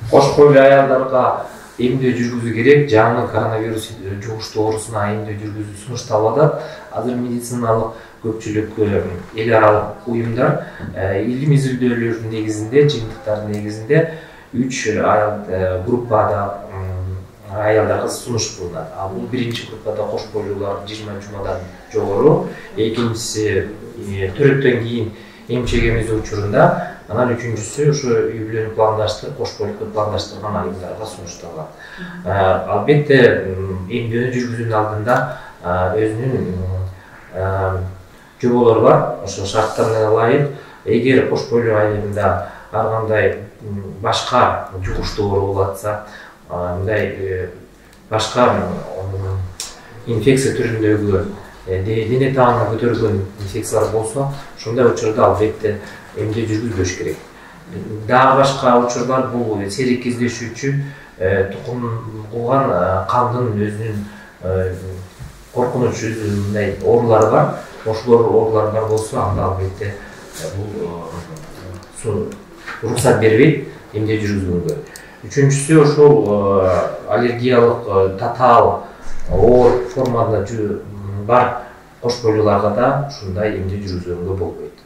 Кош бойлуу аялдарга эмдөө жүргүзүү керек. Жаңы коронавирус жугуштуу оорусуна эмдөө жүргүзүү сунушталып атат. Азыр медициналык көпчүлүк эл аралык уюмдар илим изилдөөлөрдүн негизинде, жыйынтыктардын негизинде 3 аял группада аялдарга сунуш кылынат. Бул биринчи группада кош бойлуулар 20 жумадан жогору, экинчиси төрөттөн кийин эмчек эмизүү учурунда, анан үчүнчүсү ушу үй бүлөнү пландаштырып, кош бойлукту пландаштырган айымдарга сунушталат. Албетте эмдөөнү жүргүзүүнүн алдында өзүнүн жоболору бар, ошо шарттарына ылайык. Эгер кош бойлуу айымда ар кандай башка жугуштуу оору болуп атса, мындай башка инфекция түрүндөгү дене таанына көтөрүлгөн инфекциялар болсо, ошондой учурда албетте эмдөө жүргүзбөш керек. Дагы башка учурлар бул сейрек кездешүүчү тукум кылган кандын өзүнүн коркунуч мындай оорулары бар. Ошолор оорулар бар болсо, анда албетте бул уруксат бербейт эмдөө жүргүзгөнгө. Үчүнчүсү ошол аллергиялык татаал оор формада бар кош бойлууларга да ушундай эмдөө жүргүзгөнгө болбойт.